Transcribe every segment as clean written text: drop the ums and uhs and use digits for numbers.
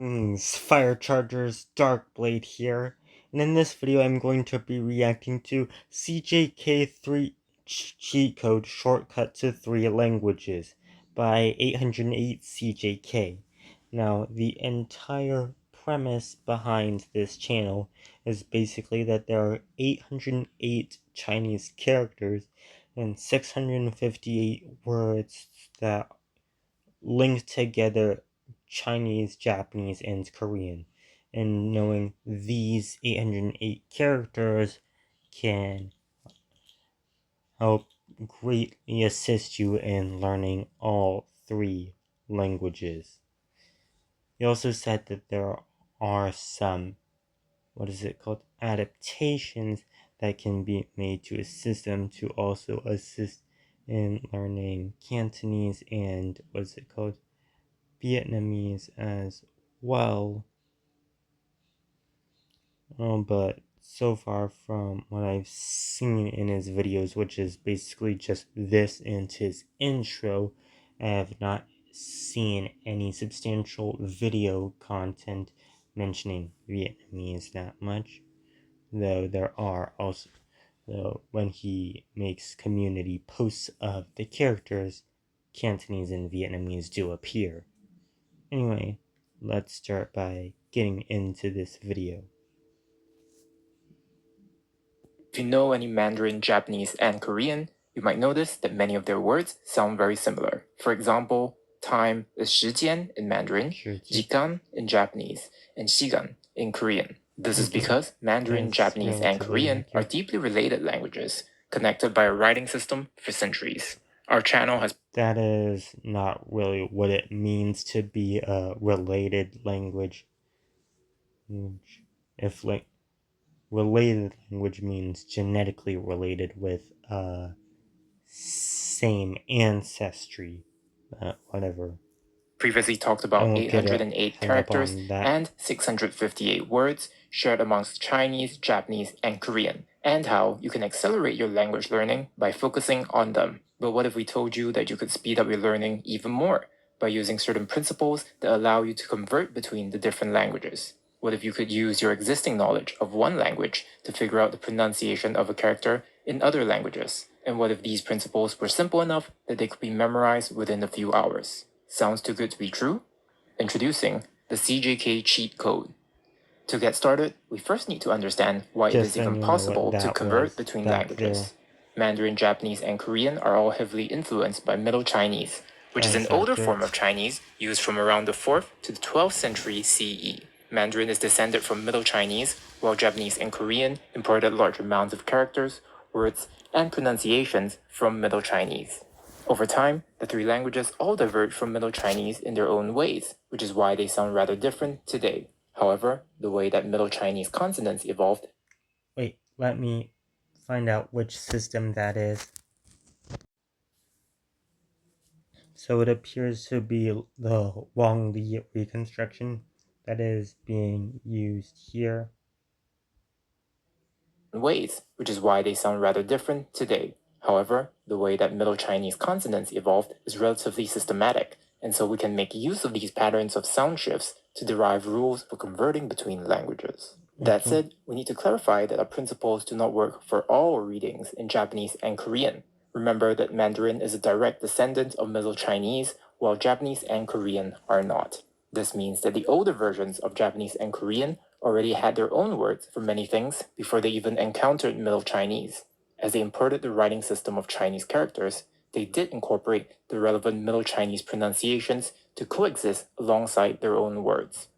Fire Charger's Dark Blade here, and in this video I'm going to be reacting to CJK 3 cheat code shortcut to 3 languages by 808 CJK. Now, the entire premise behind this channel is basically that there are 808 Chinese characters and 658 words that link together Chinese, Japanese, and Korean. And knowing these 808 characters can help greatly assist you in learning all 3 languages. He also said that there are some, adaptations that can be made to assist them to also assist in learning Cantonese and, Vietnamese as well. But so far from what I've seen in his videos, which is basically just this and his intro, I have not seen any substantial video content mentioning Vietnamese that much, though there are also, when he makes community posts of the characters, Cantonese and Vietnamese do appear. Anyway, let's start by getting into this video. If you know any Mandarin, Japanese, and Korean, you might notice that many of their words sound very similar. For example, time is 时间 in Mandarin, 時間 in Japanese, and 시간 in Korean. This is because Mandarin, Japanese, and Korean are deeply related languages, connected by a writing system for centuries. Our channel has... That is not really what it means to be a related language. If, related language means genetically related with, same ancestry, whatever. Previously talked about 808 characters and 658 words shared amongst Chinese, Japanese, and Korean, and how you can accelerate your language learning by focusing on them. But what if we told you that you could speed up your learning even more by using certain principles that allow you to convert between the different languages? What if you could use your existing knowledge of one language to figure out the pronunciation of a character in other languages? And what if these principles were simple enough that they could be memorized within a few hours? Sounds too good to be true? Introducing the CJK cheat code. To get started, we first need to understand why it is even possible to convert between languages. Mandarin, Japanese, and Korean are all heavily influenced by Middle Chinese, which is an older form of Chinese used from around the 4th to the 12th century CE. Mandarin is descended from Middle Chinese, while Japanese and Korean imported large amounts of characters, words, and pronunciations from Middle Chinese. Over time, the 3 languages all diverged from Middle Chinese in their own ways, which is why they sound rather different today. However, the way that Middle Chinese consonants evolved... Wait, let me find out which system that is. So it appears to be the Wang Li reconstruction that is being used here. Ways, which is why they sound rather different today. However, the way that Middle Chinese consonants evolved is relatively systematic, and so we can make use of these patterns of sound shifts to derive rules for converting between languages. That said, we need to clarify that our principles do not work for all readings in Japanese and Korean. Remember that Mandarin is a direct descendant of Middle Chinese, while Japanese and Korean are not. This means that the older versions of Japanese and Korean already had their own words for many things before they even encountered Middle Chinese. As they imported the writing system of Chinese characters, they did incorporate the relevant Middle Chinese pronunciations to coexist alongside their own words.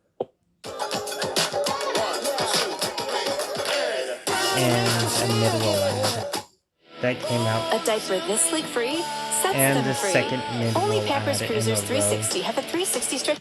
And a middle ad that came out. A diaper this leak free sets and them the free. second middle Only Pampers ad Cruisers in a 360 have a 360 strip.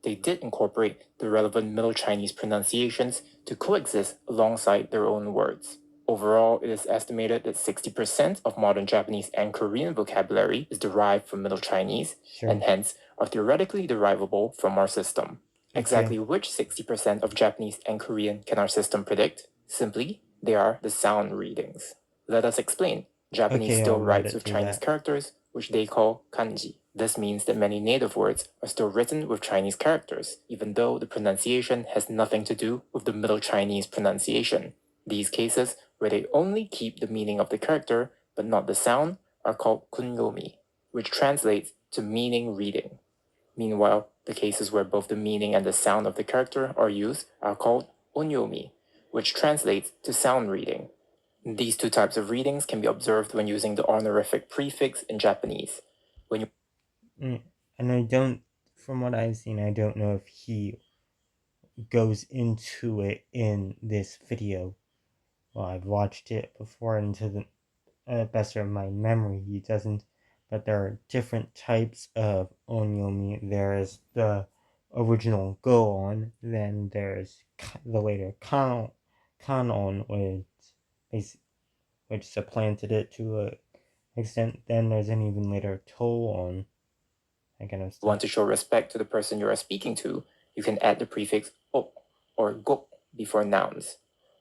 They did incorporate the relevant Middle Chinese pronunciations to coexist alongside their own words. Overall, it is estimated that 60% of modern Japanese and Korean vocabulary is derived from Middle Chinese, and hence are theoretically derivable from our system. Exactly which 60% of Japanese and Korean can our system predict? Simply, they are the sound readings. Let us explain. Japanese still writes with Chinese characters, which they call kanji. This means that many native words are still written with Chinese characters, even though the pronunciation has nothing to do with the Middle Chinese pronunciation. These cases, where they only keep the meaning of the character but not the sound, are called kunyomi, which translates to meaning reading. Meanwhile, the cases where both the meaning and the sound of the character are used are called onyomi, which translates to sound reading. These two types of readings can be observed when using the honorific prefix in Japanese. When you And from what I've seen, I don't know if he goes into it in this video. Well, I've watched it before, and to the best of my memory, he doesn't. But there are different types of onyomi. There's the original goon, then there's the later kanon, which supplanted it to an extent. Then there's an even later toon, that kind of stuff. Want to show respect to the person you are speaking to, you can add the prefix o or go before nouns.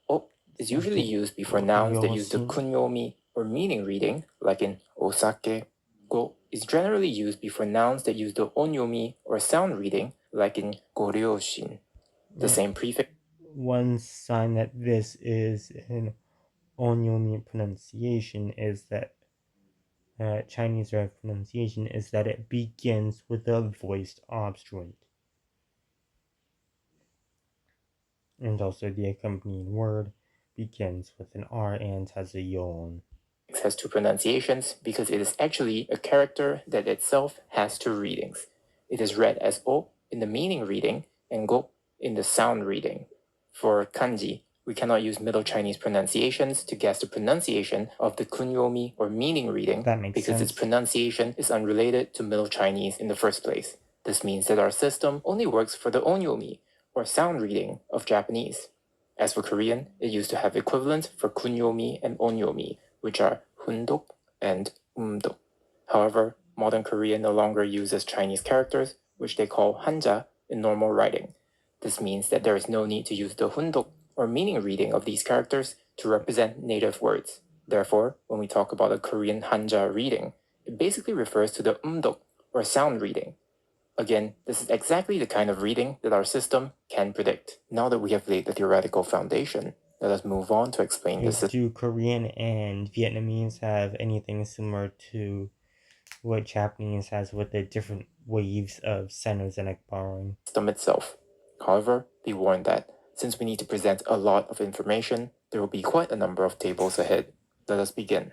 O is usually used before nouns that use the kunyomi or meaning reading, like in osake. Go is generally used before nouns that use the onyomi or sound reading, like in goryoshin. The same prefix. One sign that this is an onyomi pronunciation is that Chinese pronunciation is that it begins with a voiced obstruent. And also the accompanying word begins with an R and has a yon. Has two pronunciations because it is actually a character that itself has two readings. It is read as O in the meaning reading and Go in the sound reading. For kanji, we cannot use Middle Chinese pronunciations to guess the pronunciation of the kunyomi or meaning reading because its pronunciation is unrelated to Middle Chinese in the first place. This means that our system only works for the onyomi or sound reading of Japanese. As for Korean, it used to have equivalents for kunyomi and onyomi, which are hundok and umdok. However, modern Korean no longer uses Chinese characters, which they call hanja, in normal writing. This means that there is no need to use the hundok or meaning reading of these characters to represent native words. Therefore, when we talk about a Korean hanja reading, it basically refers to the umdok or sound reading. Again, this is exactly the kind of reading that our system can predict. Now that we have laid the theoretical foundation, let us move on to explain this. Do Korean and Vietnamese have anything similar to what Japanese has with the different waves of Sinozenic borrowing? System itself. However, be warned that, since we need to present a lot of information, there will be quite a number of tables ahead. Let us begin.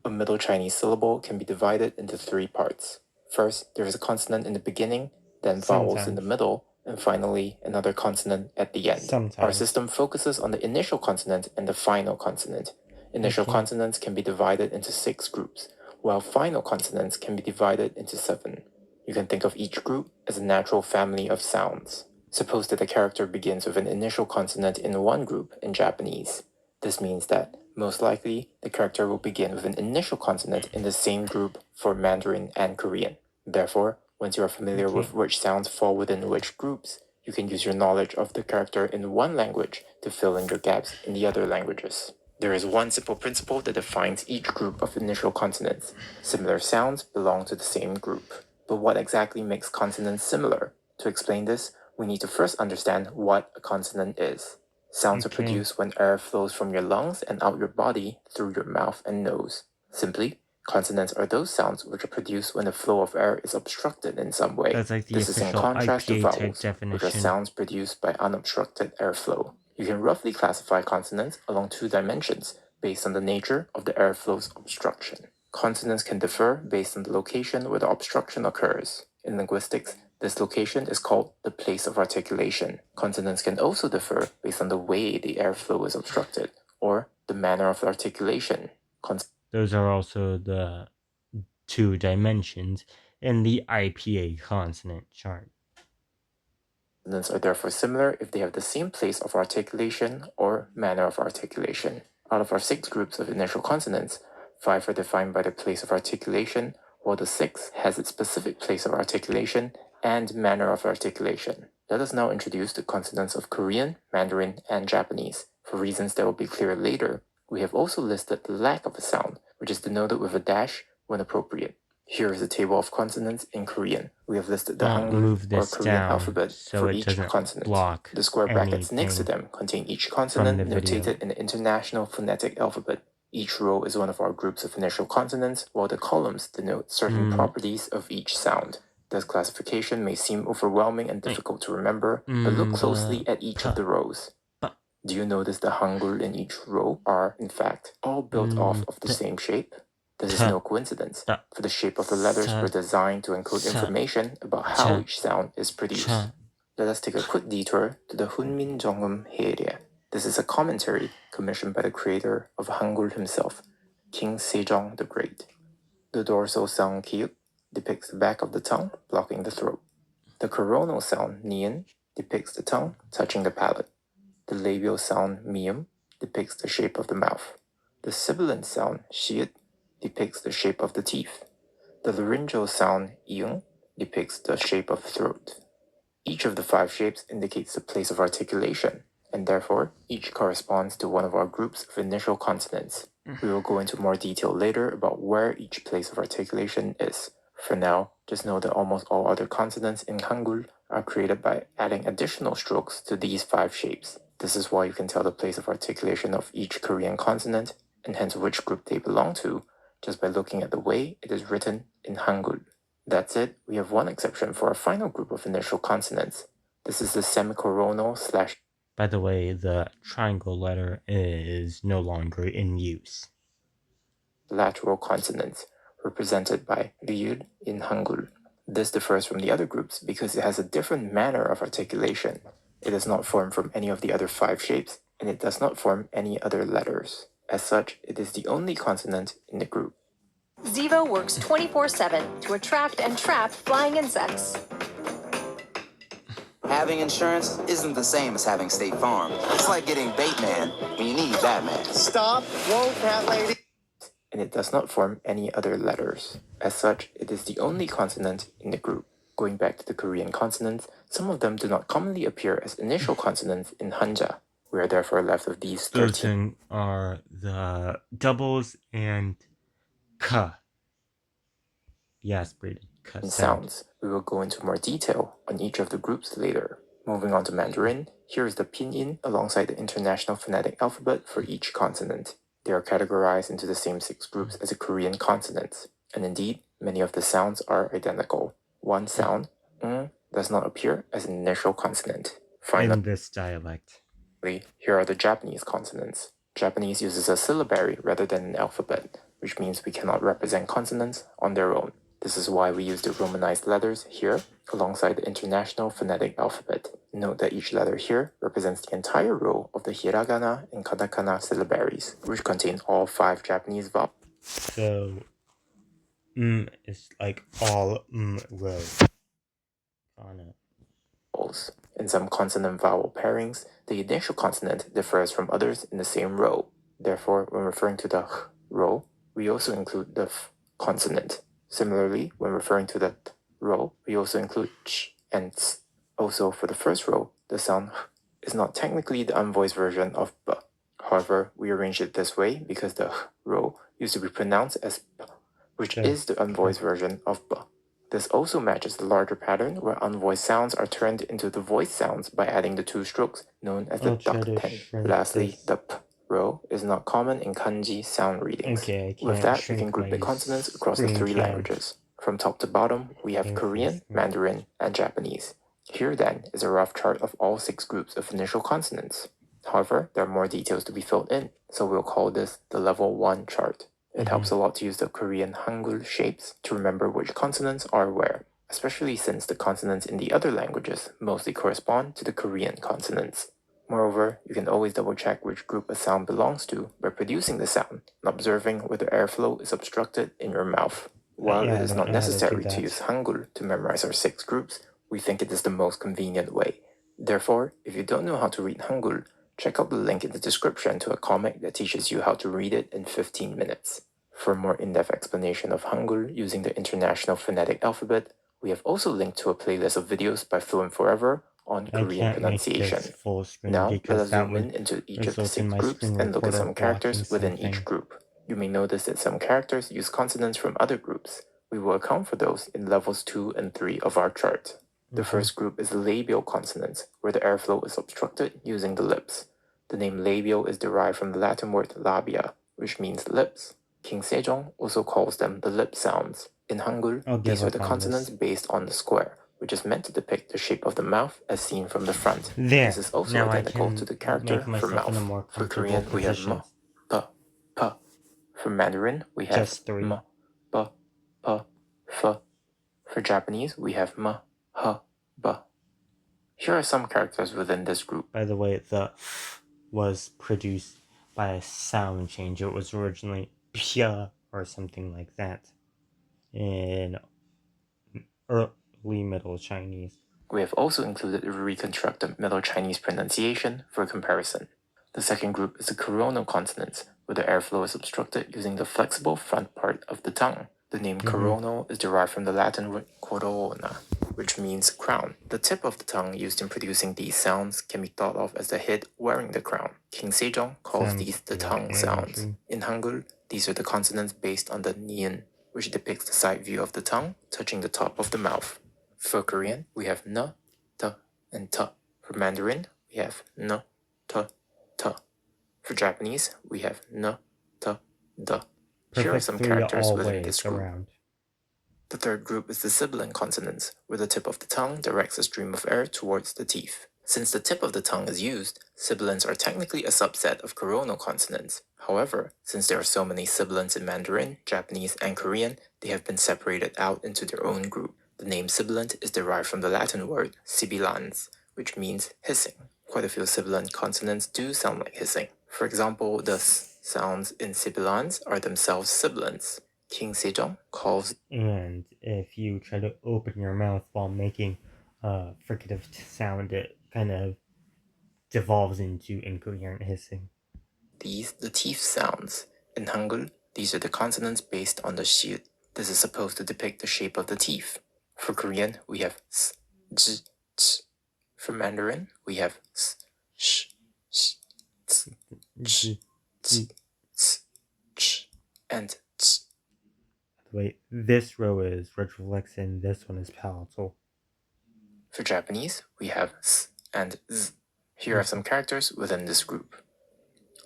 A Middle Chinese syllable can be divided into three parts. First, there is a consonant in the beginning, then vowels in the middle, and finally another consonant at the end. Our system focuses on the initial consonant and the final consonant. Initial consonants can be divided into 6 groups, while final consonants can be divided into 7. You can think of each group as a natural family of sounds. Suppose that a character begins with an initial consonant in one group in Japanese. This means that, most likely, the character will begin with an initial consonant in the same group for Mandarin and Korean. Therefore, once you are familiar with which sounds fall within which groups, you can use your knowledge of the character in one language to fill in your gaps in the other languages. There is one simple principle that defines each group of initial consonants. Similar sounds belong to the same group. But what exactly makes consonants similar? To explain this, we need to first understand what a consonant is. Sounds are produced when air flows from your lungs and out your body through your mouth and nose. Simply, consonants are those sounds which are produced when the flow of air is obstructed in some way. This is in contrast to vowels, which are sounds produced by unobstructed airflow. You can roughly classify consonants along 2 dimensions based on the nature of the airflow's obstruction. Consonants can differ based on the location where the obstruction occurs. In linguistics, this location is called the place of articulation. Consonants can also differ based on the way the airflow is obstructed, or the manner of articulation. Those are also the 2 dimensions in the IPA consonant chart. Consonants are therefore similar if they have the same place of articulation or manner of articulation. Out of our 6 groups of initial consonants, 5 are defined by their place of articulation, while the 6th has its specific place of articulation and manner of articulation. Let us now introduce the consonants of Korean, Mandarin, and Japanese. For reasons that will be clear later, we have also listed the lack of a sound, which is denoted with a dash when appropriate. Here is a table of consonants in Korean. We have listed the Hangul or Korean alphabet for each consonant. The square brackets next to them contain each consonant notated in the International Phonetic Alphabet. Each row is one of our groups of initial consonants, while the columns denote certain properties of each sound. This classification may seem overwhelming and difficult to remember, but look closely at each of the rows. Do you notice the hangul in each row are, in fact, all built off of the same shape? This is no coincidence, for the shape of the letters were designed to encode information about how each sound is produced. Let us take a quick detour to the Hunmin Jeongeum Haerye. This is a commentary commissioned by the creator of Hangul himself, King Sejong the Great. The dorsal sound kiuk depicts the back of the tongue blocking the throat. The coronal sound nian depicts the tongue touching the palate. The labial sound mium depicts the shape of the mouth. The sibilant sound shiut depicts the shape of the teeth. The laryngeal sound iung depicts the shape of the throat. Each of the 5 shapes indicates the place of articulation, and therefore each corresponds to one of our groups of initial consonants. We will go into more detail later about where each place of articulation is. For now, just know that almost all other consonants in Hangul are created by adding additional strokes to these 5 shapes. This is why you can tell the place of articulation of each Korean consonant, and hence which group they belong to, just by looking at the way it is written in Hangul. That's it, we have one exception for our final group of initial consonants. This is the semicoronal / By the way, the triangle letter is no longer in use. Lateral consonants, represented by ryul in Hangul. This differs from the other groups because it has a different manner of articulation. It does not form from any of the other 5 shapes, and it does not form any other letters. As such, it is the only consonant in the group. Zevo works 24/7 to attract and trap flying insects. Having insurance isn't the same as having State Farm. It's like getting Bateman when you need Batman. Stop! Whoa, cat lady! And it does not form any other letters. As such, it is the only consonant in the group. Going back to the Korean consonants, some of them do not commonly appear as initial consonants in Hanja. We are therefore left with these 13. Those are the doubles and ka. The aspirated ka sounds. We will go into more detail on each of the groups later. Moving on to Mandarin, here is the pinyin alongside the International Phonetic Alphabet for each consonant. They are categorized into the same 6 groups as the Korean consonants, and indeed, many of the sounds are identical. One sound, does not appear as an initial consonant. In this dialect. Here are the Japanese consonants. Japanese uses a syllabary rather than an alphabet, which means we cannot represent consonants on their own. This is why we use the romanized letters here alongside the International Phonetic Alphabet. Note that each letter here represents the entire row of the hiragana and katakana syllabaries, which contain all 5 Japanese vowels. So, is like all rows. In some consonant-vowel pairings, the initial consonant differs from others in the same row. Therefore, when referring to the h row, we also include the f consonant. Similarly, when referring to the t row, we also include ch and ts. Also, for the first row, the sound h is not technically the unvoiced version of b. However, we arranged it this way because the h row used to be pronounced as p, which is the unvoiced version of b. This also matches the larger pattern where unvoiced sounds are turned into the voiced sounds by adding the 2 strokes known as the duck pen. Lastly, the p row is not common in kanji sound readings. With that, we can group the consonants across the 3 languages. From top to bottom, we have Korean, Mandarin, and Japanese. Here then is a rough chart of all 6 groups of initial consonants. However, there are more details to be filled in, so we'll call this the level 1 chart. It helps a lot to use the Korean Hangul shapes to remember which consonants are where, especially since the consonants in the other languages mostly correspond to the Korean consonants. Moreover, you can always double-check which group a sound belongs to by producing the sound and observing whether airflow is obstructed in your mouth. While it is not necessary to use Hangul to memorize our 6 groups, we think it is the most convenient way. Therefore, if you don't know how to read Hangul, check out the link in the description to a comic that teaches you how to read it in 15 minutes. For a more in-depth explanation of Hangul using the International Phonetic Alphabet, we have also linked to a playlist of videos by Fluent Forever on Korean pronunciation. Now, let us zoom in into each of the 6 groups and look at some characters within each group. You may notice that some characters use consonants from other groups. We will account for those in levels 2 and 3 of our chart. The first group is the labial consonants, where the airflow is obstructed using the lips. The name labial is derived from the Latin word labia, which means lips. King Sejong also calls them the lip sounds. In Hangul, these are the consonants based on the square, which is meant to depict the shape of the mouth as seen from the front. This is also identical to the character for mouth. For Korean, we have m, p, p. For Mandarin, we have m, b, p, f. For Japanese, we have m, h, b. Here are some characters within this group. By the way, the was produced by a sound change. It was originally pia or something like that in early Middle Chinese. We have also included a reconstructed Middle Chinese pronunciation for comparison. The second group is the coronal consonants, where the airflow is obstructed using the flexible front part of the tongue. The name coronal is derived from the Latin word corona, which means crown. The tip of the tongue used in producing these sounds can be thought of as the head wearing the crown. King Sejong calls these the tongue sounds. In Hangul, these are the consonants based on the nian, which depicts the side view of the tongue touching the top of the mouth. For Korean, we have n, t, and t. For Mandarin, we have n, t, t. For Japanese, we have n, t, d. Here are some characters within this group. The third group is the sibilant consonants, where the tip of the tongue directs a stream of air towards the teeth. Since the tip of the tongue is used, sibilants are technically a subset of coronal consonants. However, since there are so many sibilants in Mandarin, Japanese, and Korean, they have been separated out into their own group. The name sibilant is derived from the Latin word sibilans, which means hissing. Quite a few sibilant consonants do sound like hissing. For example, the s sounds in sibilans are themselves sibilants. King Sejong calls... And if you try to open your mouth while making a fricative sound, it kind of devolves into incoherent hissing. These the teeth sounds. In Hangul, these are the consonants based on the shiut. This is supposed to depict the shape of the teeth. For Korean, we have s, j, ch. For Mandarin, we have s, sh, sh, ts, ch, ts, ts, ch, and ts. Wait, this row is retroflex and this one is palatal. For Japanese, we have s and z. Here are some characters within this group.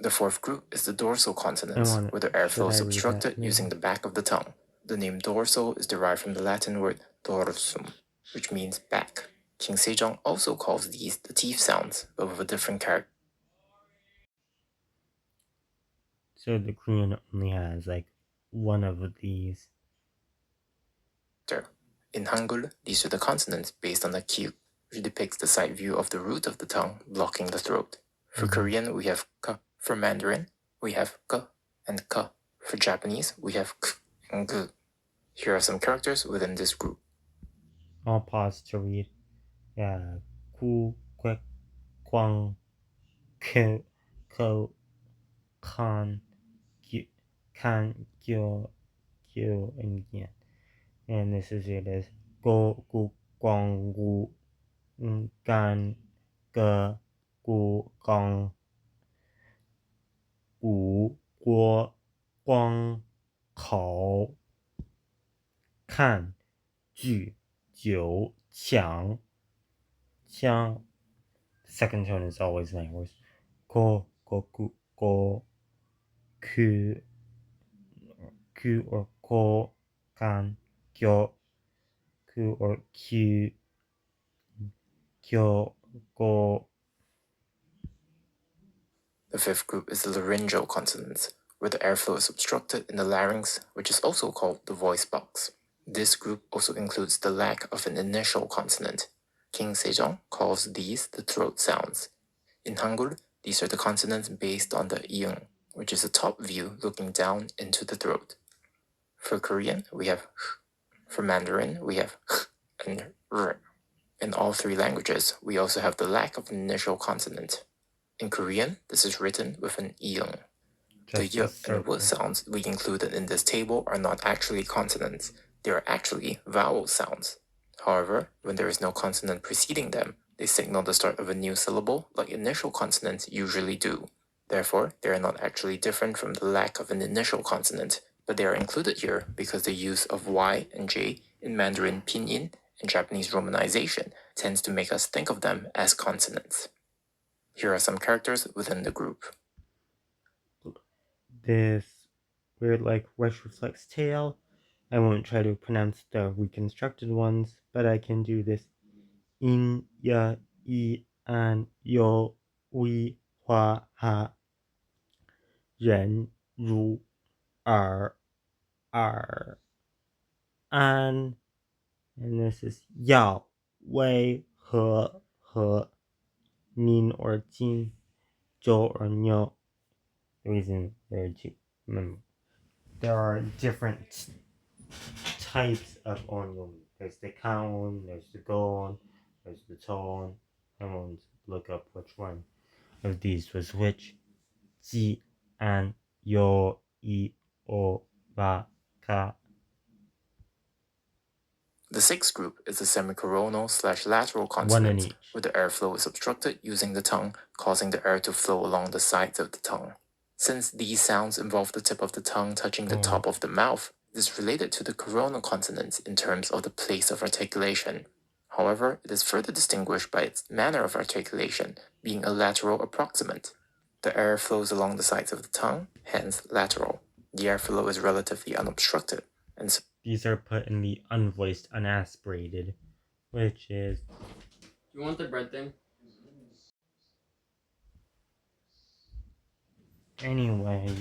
The fourth group is the dorsal consonants, where the airflow is obstructed using the back of the tongue. The name dorsal is derived from the Latin word dorsum, which means back. King Sejong also calls these the teeth sounds, but with a different character. So the Korean only has like one of these. In Hangul, these are the consonants based on the kyu, which depicts the side view of the root of the tongue blocking the throat. For Korean, we have k. For Mandarin, we have k and k. For Japanese, we have k and g. Here are some characters within this group. I'll pause to read. Ku, kwek, kwang, ko, ko, kan, kyo, and yen. And this is it as go, gu, kwang, gu, gan, ge, gu, gong, gu, guo, guang, khao, kan, ju, jiu, qiang, qiang. Second tone is always language. Ko, gu, go, ku, or ko, kan, kyo, ku or kyu, kyo, go. The fifth group is the laryngeal consonants, where the airflow is obstructed in the larynx, which is also called the voice box. This group also includes the lack of an initial consonant. King Sejong calls these the throat sounds. In Hangul, these are the consonants based on the iung, which is a top view looking down into the throat. For Korean, we have h. For Mandarin, we have h and r. In all three languages, we also have the lack of an initial consonant. In Korean, this is written with an iung. The y and w sounds we included in this table are not actually consonants. They are actually vowel sounds. However, when there is no consonant preceding them, they signal the start of a new syllable like initial consonants usually do. Therefore, they are not actually different from the lack of an initial consonant, but they are included here because the use of Y and J in Mandarin Pinyin and Japanese romanization tends to make us think of them as consonants. Here are some characters within the group. This weird reflex tail. I won't try to pronounce the reconstructed ones, but I can do this. In, ya, I, an, yo, wi, hua, ha, ren, ru, er, an. And this is yao, wei, he, nin or jin, zhou or nyo. The reason there are different types of onyon. There's the kaon, there's the gon, there's the ton. I won't look up which one of these was which. Ji, an, yo, I, o, ba, ka. The sixth group is the semicoronal/lateral consonants, where the airflow is obstructed using the tongue, causing the air to flow along the sides of the tongue. Since these sounds involve the tip of the tongue touching the top of the mouth, it is related to the coronal consonants in terms of the place of articulation. However, it is further distinguished by its manner of articulation, being a lateral approximant. The air flows along the sides of the tongue, hence lateral. The airflow is relatively unobstructed, and so these are put in the unvoiced, unaspirated, which is... You want the bread thing? Anyway,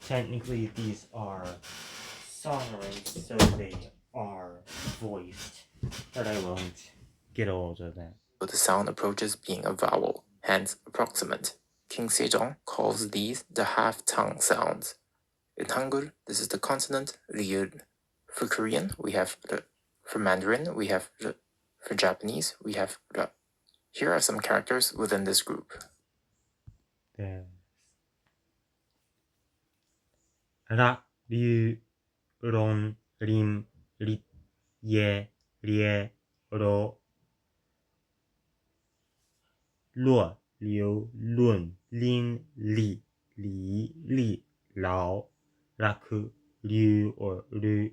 technically these are sonorants, so they are voiced, but I won't get all of that. So the sound approaches being a vowel, hence approximant. King Sejong calls these the half-tongue sounds. In Hangul, this is the consonant ryul. For Korean, we have r. For Mandarin, we have r. For Japanese, we have r. Here are some characters within this group. There's ra, ryu, ron, rim, rit, ye, rie, ro, luo, liu, lun, lin, li, li, lao, raku, liu or ru,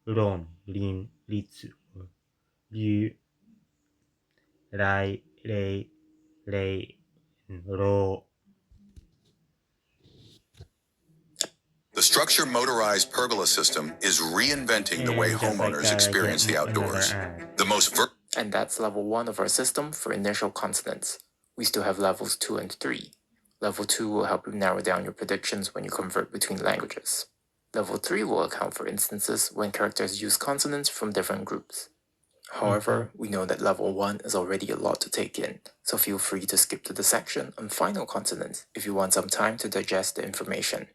ron, lin, ritsu, or liu, rai, rei, rei, ro. The structure motorized pergola system is reinventing the way homeowners experience the outdoors. The most And that's level 1 of our system for initial consonants. We still have levels 2 and 3. Level 2 will help you narrow down your predictions when you convert between languages. Level 3 will account for instances when characters use consonants from different groups. However, we know that level 1 is already a lot to take in, so feel free to skip to the section on final consonants if you want some time to digest the information.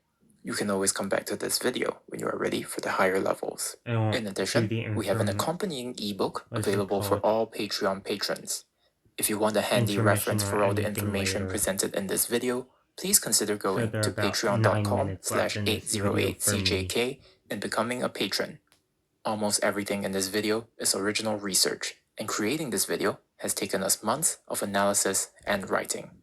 You can always come back to this video when you are ready for the higher levels. In addition, we have an accompanying ebook available for all Patreon patrons. If you want a handy reference for all the information presented in this video, please consider going to patreon.com/808CJK and becoming a patron. Almost everything in this video is original research, and creating this video has taken us months of analysis and writing.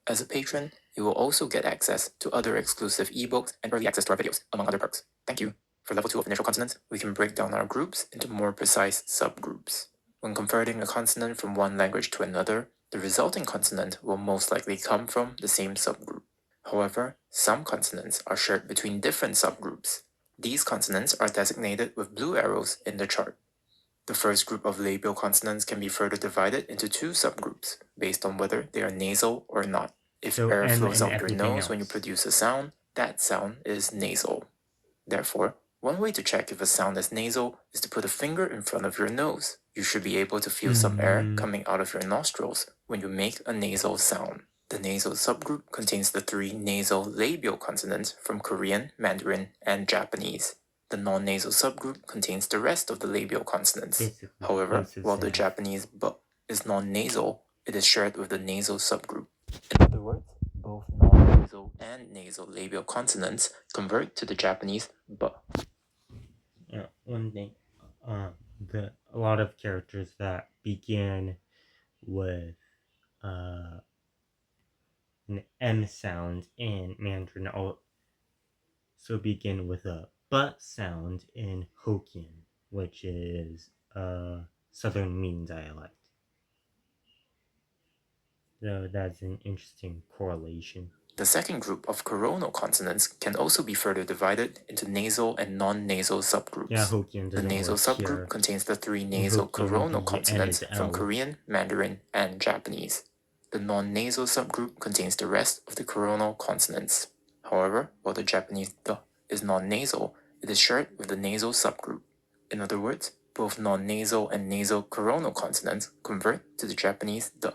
As a patron, you will also get access to other exclusive ebooks and early access to our videos, among other perks. Thank you. For level 2 of initial consonants, we can break down our groups into more precise subgroups. When converting a consonant from one language to another, the resulting consonant will most likely come from the same subgroup. However, some consonants are shared between different subgroups. These consonants are designated with blue arrows in the chart. The first group of labial consonants can be further divided into 2 subgroups, based on whether they are nasal or not. If air flows out your nose when you produce a sound, that sound is nasal. Therefore, one way to check if a sound is nasal is to put a finger in front of your nose. You should be able to feel some air coming out of your nostrils when you make a nasal sound. The nasal subgroup contains the 3 nasal labial consonants from Korean, Mandarin, and Japanese. The non-nasal subgroup contains the rest of the labial consonants. However, while the Japanese b is non-nasal, it is shared with the nasal subgroup. In other words, both non-nasal and nasal labial consonants convert to the Japanese b. One thing, a lot of characters that begin with an M sound in Mandarin so begin with a but sound in Hokkien, which is a southern Ming dialect. So that's an interesting correlation. The second group of coronal consonants can also be further divided into nasal and non-nasal subgroups. Yeah, Hokkien doesn't The nasal work subgroup here. contains the three nasal coronal consonants from L. Korean, Mandarin, and Japanese. The non-nasal subgroup contains the rest of the coronal consonants. However, while the Japanese "the" is non-nasal, it is shared with the nasal subgroup. In other words, both non-nasal and nasal coronal consonants convert to the Japanese "the."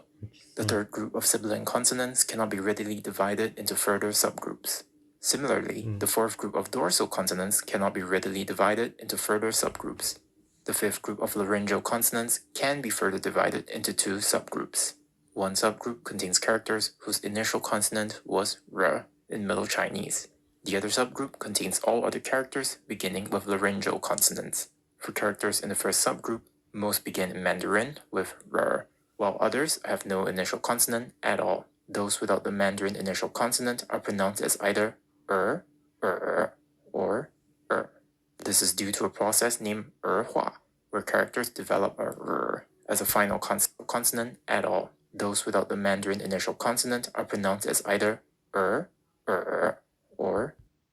The third group of sibling consonants cannot be readily divided into further subgroups. Similarly, the fourth group of dorsal consonants cannot be readily divided into further subgroups. The fifth group of laryngeal consonants can be further divided into two subgroups. One subgroup contains characters whose initial consonant was R in Middle Chinese. The other subgroup contains all other characters beginning with laryngeal consonants. For characters in the first subgroup, most begin in Mandarin with R, while others have no initial consonant at all. Those without the Mandarin initial consonant are pronounced as either or This is due to a process named erhua, where characters develop a r as a final consonant at all. Those without the Mandarin initial consonant are pronounced as either or.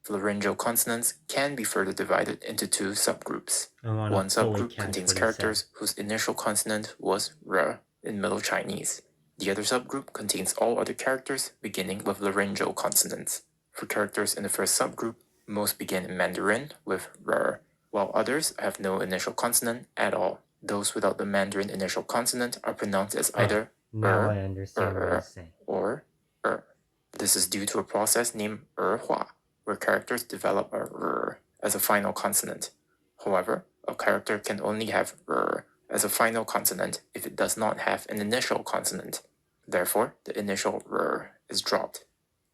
Laryngeal consonants can be further divided into two subgroups. One subgroup contains characters whose initial consonant was r in Middle Chinese. The other subgroup contains all other characters beginning with laryngeal consonants. For characters in the first subgroup, most begin in Mandarin with r, while others have no initial consonant at all. Those without the Mandarin initial consonant are pronounced as either or. This is due to a process named erhua, where characters develop a r as a final consonant. However, a character can only have r as a final consonant if it does not have an initial consonant. Therefore, the initial r is dropped.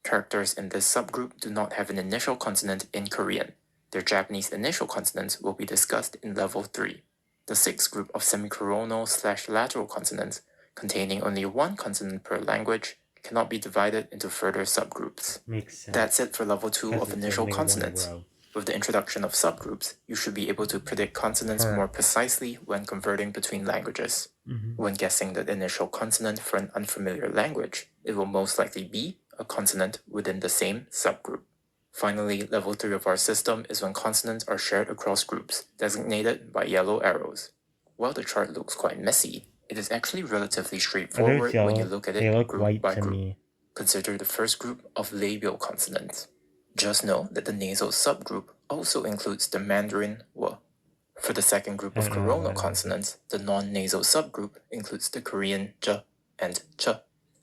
Characters in this subgroup do not have an initial consonant in Korean. Their Japanese initial consonants will be discussed in level 3. The sixth group of semicoronal/lateral consonants, containing only one consonant per language, cannot be divided into further subgroups. Makes sense. That's it for level 2 of initial consonants. With the introduction of subgroups, you should be able to predict consonants more precisely when converting between languages. When guessing the initial consonant for an unfamiliar language, it will most likely be a consonant within the same subgroup. Finally, level 3 of our system is when consonants are shared across groups, designated by yellow arrows. While the chart looks quite messy, it is actually relatively straightforward when you look at it group by group. Consider the first group of labial consonants. Just know that the nasal subgroup also includes the Mandarin W. For the second group of coronal consonants, the non-nasal subgroup includes the Korean J and Ch,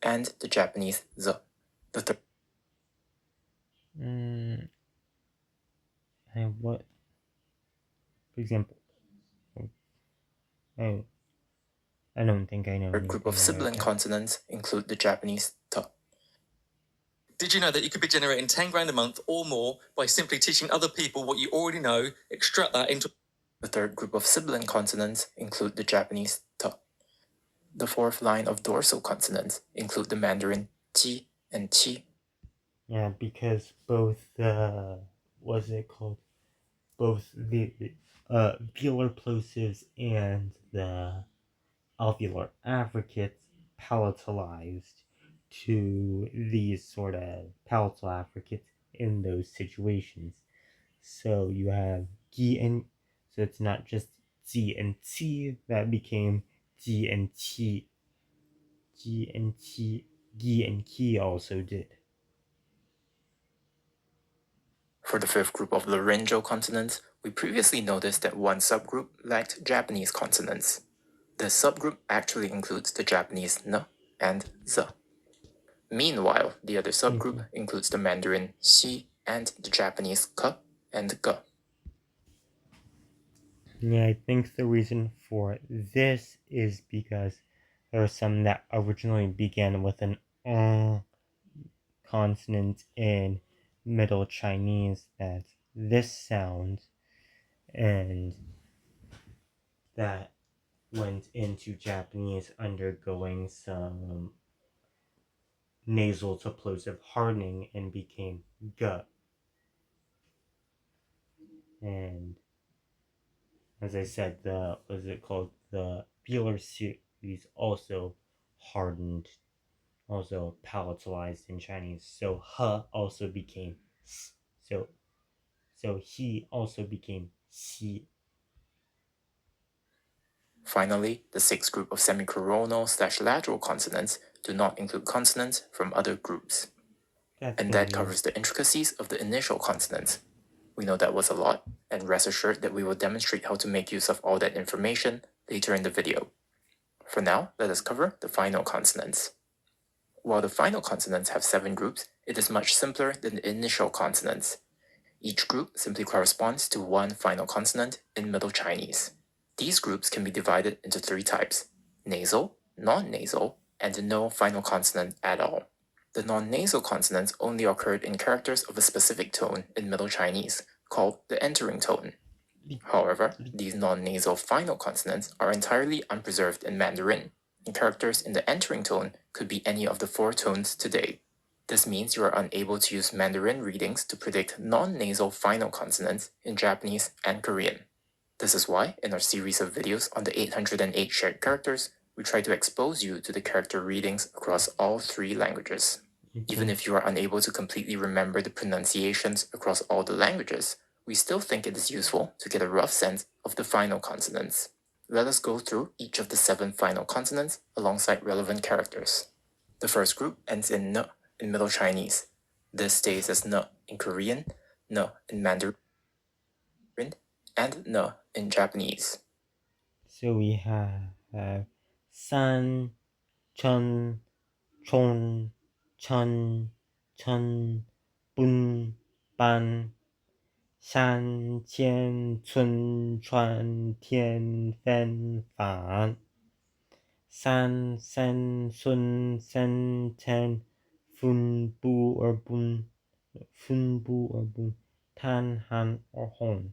and the Japanese Z. The third And what? For example, I don't think I know. third group of sibling consonants include the Japanese T. Did you know that you could be generating 10 grand a month or more by simply teaching other people what you already know, extract that into... The third group of sibling consonants include the Japanese T. The fourth line of dorsal consonants include the Mandarin Ji and Qi. Yeah, because both what's it called? Both the velar plosives and the alveolar affricates palatalized to these sort of palatal affricates in those situations. So you have gi and so it's not just ji and qi that became ji and qi. Ji and qi, gi and qi also did. For the fifth group of laryngeal consonants, we previously noticed that one subgroup lacked Japanese consonants. This subgroup actually includes the Japanese N and Z. Meanwhile, the other subgroup includes the Mandarin Xi and the Japanese K and G. Yeah, I think the reason for this is because there are some that originally began with an consonant in Middle Chinese that's this sound, and that went into Japanese undergoing some nasal to plosive hardening and became G. And as I said, the Beeler series also hardened, also palatalized in Chinese. So he also became s. So he also became xi. Finally, the sixth group of semicoronal/lateral consonants do not include consonants from other groups. And that covers the intricacies of the initial consonants. We know that was a lot, and rest assured that we will demonstrate how to make use of all that information later in the video. For now, let us cover the final consonants. While the final consonants have 7 groups, it is much simpler than the initial consonants. Each group simply corresponds to one final consonant in Middle Chinese. These groups can be divided into 3 types: nasal, non-nasal, and no final consonant at all. The non-nasal consonants only occurred in characters of a specific tone in Middle Chinese, called the entering tone. However, these non-nasal final consonants are entirely unpreserved in Mandarin, and characters in the entering tone could be any of the 4 tones today. This means you are unable to use Mandarin readings to predict non-nasal final consonants in Japanese and Korean. This is why, in our series of videos on the 808 shared characters, we try to expose you to the character readings across all 3 languages. Even if you are unable to completely remember the pronunciations across all the languages, we still think it is useful to get a rough sense of the final consonants. Let us go through each of the 7 final consonants alongside relevant characters. The first group ends in n in Middle Chinese. This stays as n in Korean, n in Mandarin, and n in Japanese. So we have san, chun, chon, chun, chun, bun, ban, shan, qian, cun, chuan, tian, fen, fan. San, sen, sun, sen, ten, fun, bu or bun, tan, han or hon.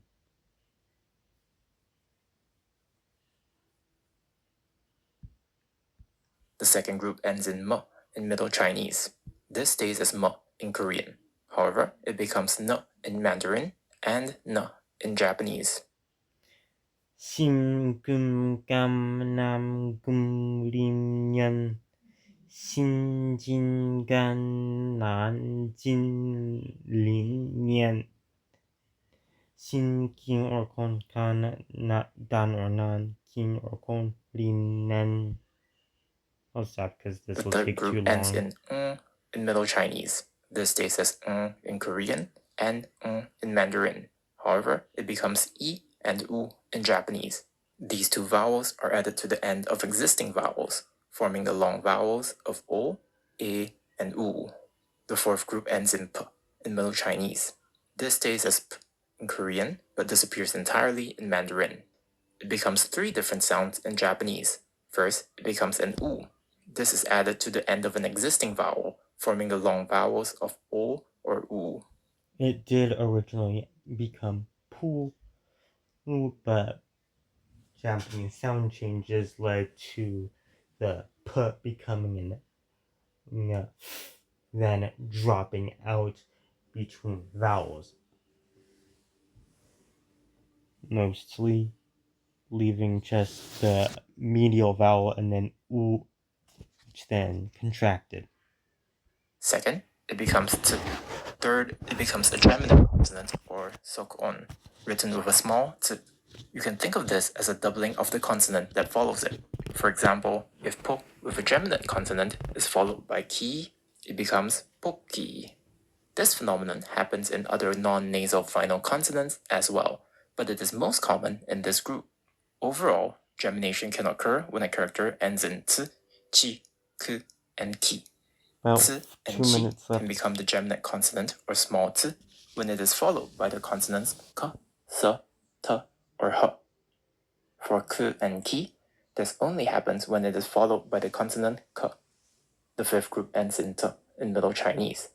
The second group ends in m in Middle Chinese. This stays as m in Korean. However, it becomes n in Mandarin and n in Japanese. Sim, gum, gam, nam, gum, lim, nyan. Xin, jin, gan, nan, jin, lin, nian. Xin, king or kon, kan, dan or nan, king or kon, lin, nen. I'll stop because this will take too long. The third group ends in Middle Chinese. This stays as in Korean and in Mandarin. However, it becomes I and U in Japanese. These 2 vowels are added to the end of existing vowels, forming the long vowels of O, E, and U. The fourth group ends in P in Middle Chinese. This stays as P in Korean, but disappears entirely in Mandarin. It becomes 3 different sounds in Japanese. First, it becomes an U. This is added to the end of an existing vowel, forming the long vowels of O or U. It did originally become pu, but Japanese sound changes led to the p becoming an n, then dropping out between vowels, mostly leaving just the medial vowel and then u, which then contracted. Second, it becomes t. Third, it becomes a geminate consonant, or sok-on, written with a small t. You can think of this as a doubling of the consonant that follows it. For example, if po with a geminate consonant is followed by ki, it becomes pokki. This phenomenon happens in other non-nasal final consonants as well, but it is most common in this group. Overall, gemination can occur when a character ends in t, chi, k, and ki. T and chi can become the geminate consonant or small t when it is followed by the consonants k, s, t, or h. For k and ki, this only happens when it is followed by the consonant k. The fifth group ends in t in Middle Chinese.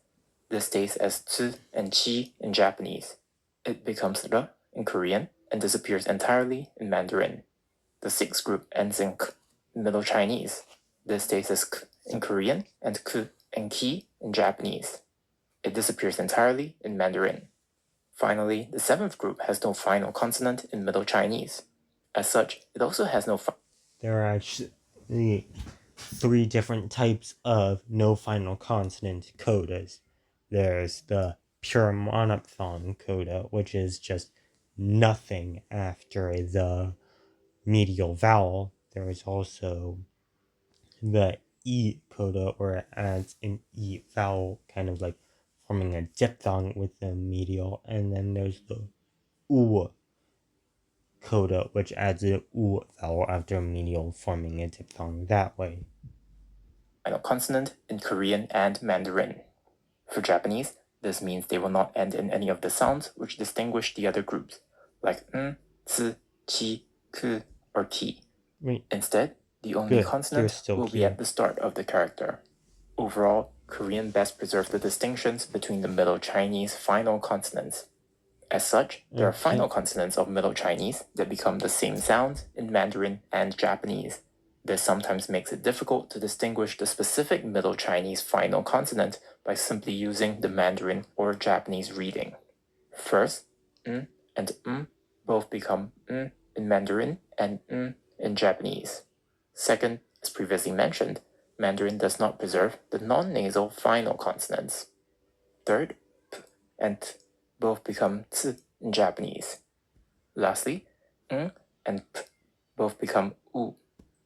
This stays as t and chi in Japanese. It becomes r in Korean and disappears entirely in Mandarin. The sixth group ends in k in Middle Chinese. This stays as k in Korean and k and ki in Japanese. It disappears entirely in Mandarin. Finally, the seventh group has no final consonant in Middle Chinese. As such, it also has no There are actually 3 different types of no final consonant codas. There's the pure monophthong coda, which is just nothing after the medial vowel. There is also the E coda, where it adds an E vowel, kind of like forming a diphthong with the medial, and then there's the U coda, which adds an U vowel after a medial, forming a diphthong that way. Final consonant in Korean and Mandarin. For Japanese, this means they will not end in any of the sounds which distinguish the other groups, like n, ts, chi, k, or ki. Instead, the only consonant will be at the start of the character. Overall, Korean best preserves the distinctions between the Middle Chinese final consonants. As such, there are final consonants of Middle Chinese that become the same sounds in Mandarin and Japanese. This sometimes makes it difficult to distinguish the specific Middle Chinese final consonant by simply using the Mandarin or Japanese reading. First, n and both become n in Mandarin and n in Japanese. Second, as previously mentioned, Mandarin does not preserve the non-nasal final consonants. Third, p and t both become ts in Japanese. Lastly, n and p both become u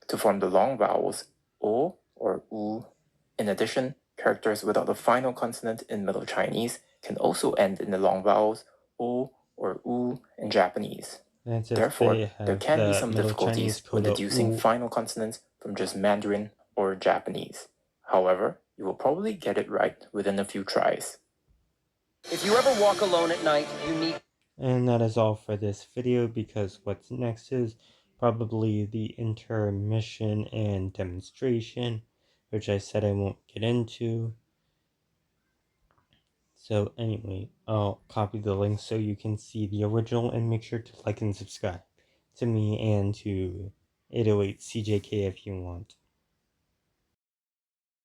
to form the long vowels o or u. In addition, characters without the final consonant in Middle Chinese can also end in the long vowels o or u in Japanese. Therefore, there can be some difficulties when deducing final consonants from just Mandarin or Japanese. However, you will probably get it right within a few tries. If you ever walk alone at night, you need... And that is all for this video, because what's next is probably the intermission and demonstration, which I said I won't get into. So anyway, I'll copy the link so you can see the original, and make sure to like and subscribe to me and to 808 CJK if you want.